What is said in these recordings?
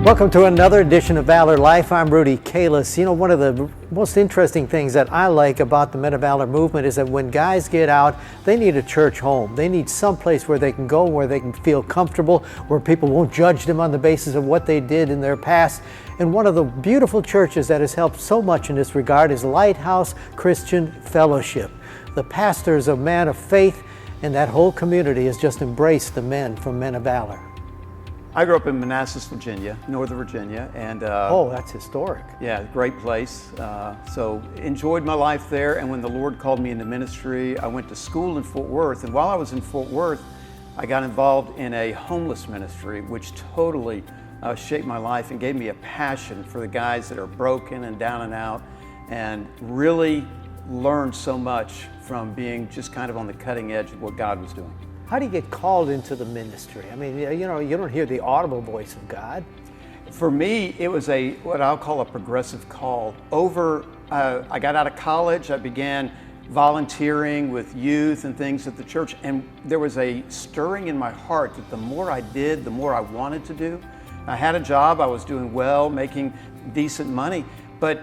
Welcome to another edition of Valor Life. I'm Rudy Kalis. You know, one of the most interesting things that I like about the Men of Valor movement is that when guys get out, they need a church home. They need some place where they can go, where they can feel comfortable, where people won't judge them on the basis of what they did in their past. And one of the beautiful churches that has helped so much in this regard is Lighthouse Christian Fellowship. The pastors are men of faith, and that whole community has just embraced the men from Men of Valor. I grew up in Manassas, Virginia, Northern Virginia, and oh, that's historic. Yeah, great place. So enjoyed my life there, and when the Lord called me into ministry, I went to school in Fort Worth, and while I was in Fort Worth, I got involved in a homeless ministry, which totally shaped my life and gave me a passion for the guys that are broken and down and out, and really learned so much from being just kind of on the cutting edge of what God was doing. How do you get called into the ministry? I mean, you know, you don't hear the audible voice of God. For me, it was what I'll call a progressive call. I got out of college, I began volunteering with youth and things at the church, and there was a stirring in my heart that the more I did, the more I wanted to do. I had a job, I was doing well, making decent money, but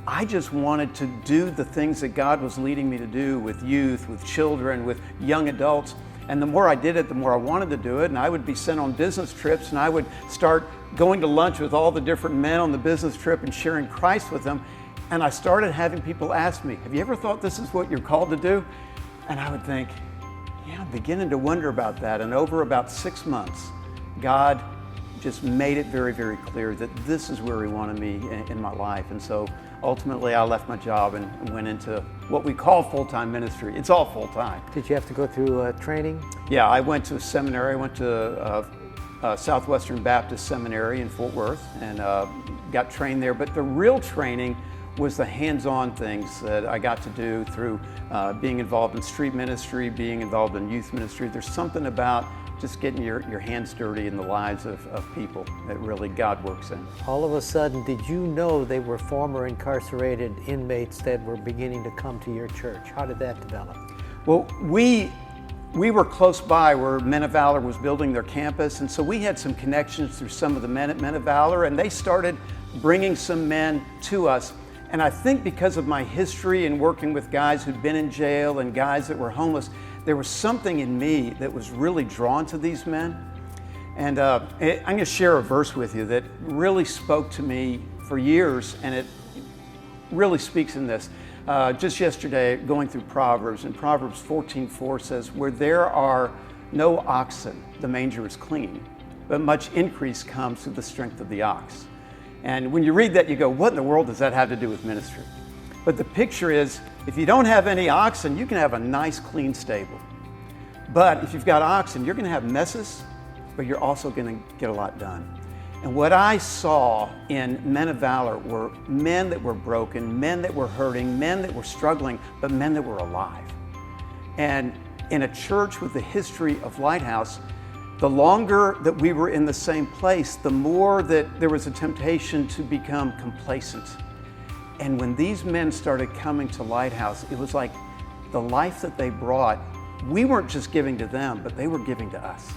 I just wanted to do the things that God was leading me to do with youth, with children, with young adults. And the more I did it, the more I wanted to do it. And I would be sent on business trips, and I would start going to lunch with all the different men on the business trip and sharing Christ with them. And I started having people ask me, have you ever thought this is what you're called to do? And I would think, yeah, I'm beginning to wonder about that. And over about 6 months, God just made it very, very clear that this is where He wanted me in my life. And so ultimately I left my job and went into what we call full-time ministry. It's all full-time. Did you have to go through training? Yeah, I went to a seminary. I went to Southwestern Baptist Seminary in Fort Worth and got trained there. But the real training was the hands-on things that I got to do through being involved in street ministry, being involved in youth ministry. There's something about just getting your hands dirty in the lives of people that really God works in. All of a sudden, did you know they were former incarcerated inmates that were beginning to come to your church? How did that develop? Well, we were close by where Men of Valor was building their campus, and so we had some connections through some of the men at Men of Valor, and they started bringing some men to us. And I think because of my history in working with guys who'd been in jail and guys that were homeless, there was something in me that was really drawn to these men. And I'm going to share a verse with you that really spoke to me for years, and it really speaks in this. Just yesterday, going through Proverbs, and Proverbs 14:4 says, where there are no oxen, the manger is clean, but much increase comes through the strength of the ox. And when you read that, you go, what in the world does that have to do with ministry? But the picture is, if you don't have any oxen, you can have a nice, clean stable. But if you've got oxen, you're going to have messes, but you're also going to get a lot done. And what I saw in Men of Valor were men that were broken, men that were hurting, men that were struggling, but men that were alive. And in a church with the history of Lighthouse, the longer that we were in the same place, the more that there was a temptation to become complacent. And when these men started coming to Lighthouse, it was like the life that they brought, we weren't just giving to them, but they were giving to us.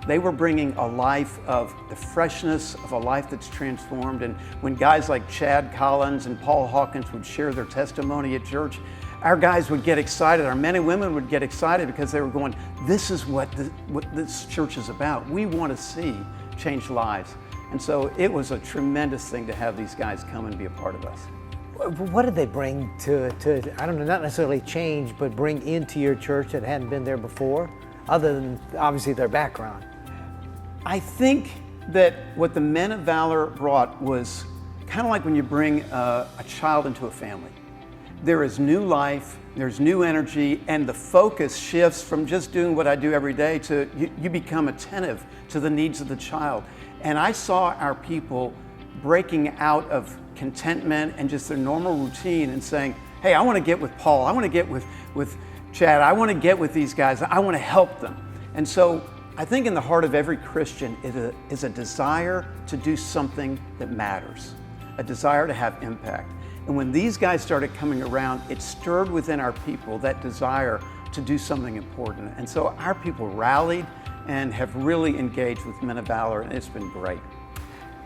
They were bringing a life of the freshness of a life that's transformed. And when guys like Chad Collins and Paul Hawkins would share their testimony at church, our guys would get excited, our men and women would get excited because they were going, this is what this church is about. We want to see changed lives. And so it was a tremendous thing to have these guys come and be a part of us. What did they bring to I don't know, not necessarily change, but bring into your church that hadn't been there before, other than obviously their background? I think that what the Men of Valor brought was kind of like when you bring a child into a family. There is new life, there's new energy, and the focus shifts from just doing what I do every day to you become attentive to the needs of the child. And I saw our people breaking out of contentment and just their normal routine and saying, hey, I want to get with Paul, I want to get with Chad, I want to get with these guys, I want to help them. And so I think in the heart of every Christian is a desire to do something that matters, a desire to have impact. And when these guys started coming around, it stirred within our people that desire to do something important. And so our people rallied and have really engaged with Men of Valor, and it's been great.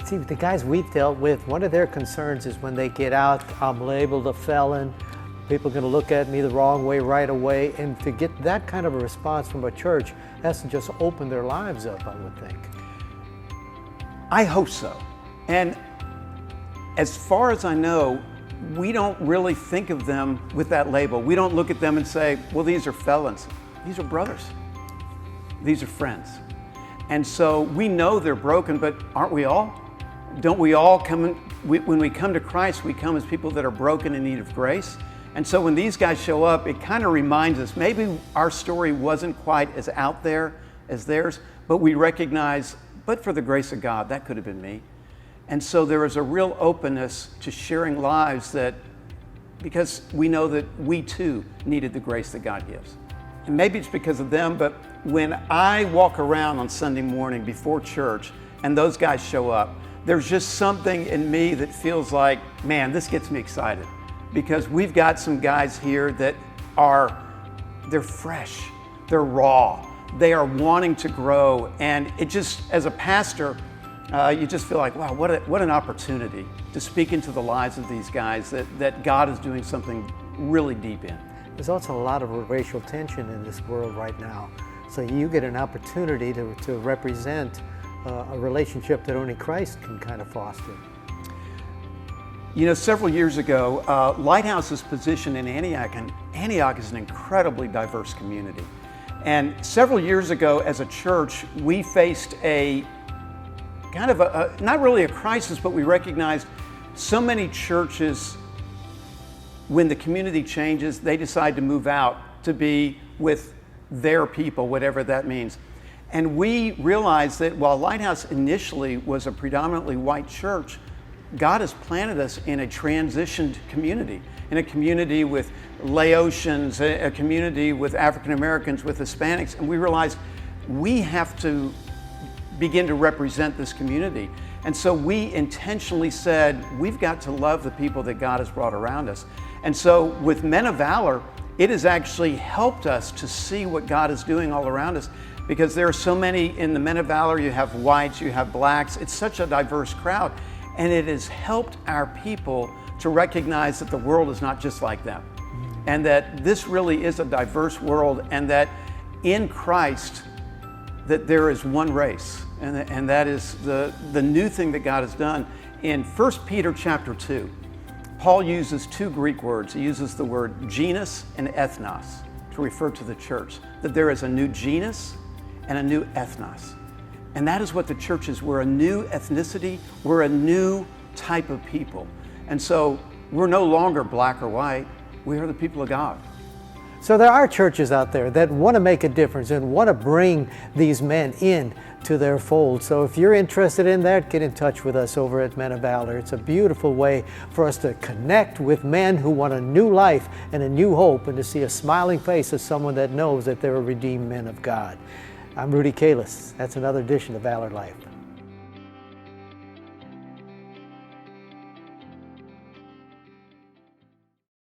See, the guys we've dealt with, one of their concerns is when they get out, I'm labeled a felon. People are going to look at me the wrong way right away. And to get that kind of a response from a church has to just open their lives up, I would think. I hope so. And as far as I know, we don't really think of them with that label. We don't look at them and say, well, these are felons. These are brothers. These are friends. And so we know they're broken, but aren't we all? Don't we all come, when we come to Christ, we come as people that are broken in need of grace. And so when these guys show up, it kind of reminds us, maybe our story wasn't quite as out there as theirs, but we recognize, but for the grace of God, that could have been me. And so there is a real openness to sharing lives that, because we know that we too needed the grace that God gives. And maybe it's because of them, but when I walk around on Sunday morning before church and those guys show up, there's just something in me that feels like, man, this gets me excited. Because we've got some guys here that they're fresh, they're raw, they are wanting to grow. And it just, as a pastor, you just feel like, wow, what an opportunity to speak into the lives of these guys that God is doing something really deep in. There's also a lot of racial tension in this world right now. So you get an opportunity to represent a relationship that only Christ can kind of foster. You know, several years ago, Lighthouse's position in Antioch, and Antioch is an incredibly diverse community. And several years ago, as a church, we faced a kind of not really a crisis, but we recognized so many churches, when the community changes, they decide to move out to be with their people, whatever that means. And we realized that while Lighthouse initially was a predominantly white church, God has planted us in a transitioned community, in a community with Laotians, a community with African Americans, with Hispanics, and we realized we have to begin to represent this community. And so we intentionally said, we've got to love the people that God has brought around us. And so with Men of Valor, it has actually helped us to see what God is doing all around us, because there are so many in the Men of Valor. You have whites, you have blacks, it's such a diverse crowd. And it has helped our people to recognize that the world is not just like them, and that this really is a diverse world, and that in Christ, that there is one race, and that is the new thing that God has done. In 1 Peter chapter 2, Paul uses two Greek words. He uses the word genus and ethnos to refer to the church, that there is a new genus and a new ethnos. And that is what the church is. We're a new ethnicity. We're a new type of people. And so we're no longer black or white. We are the people of God. So there are churches out there that want to make a difference and want to bring these men in to their fold. So if you're interested in that, get in touch with us over at Men of Valor. It's a beautiful way for us to connect with men who want a new life and a new hope, and to see a smiling face of someone that knows that they're a redeemed men of God. I'm Rudy Kalis. That's another edition of Valor Life.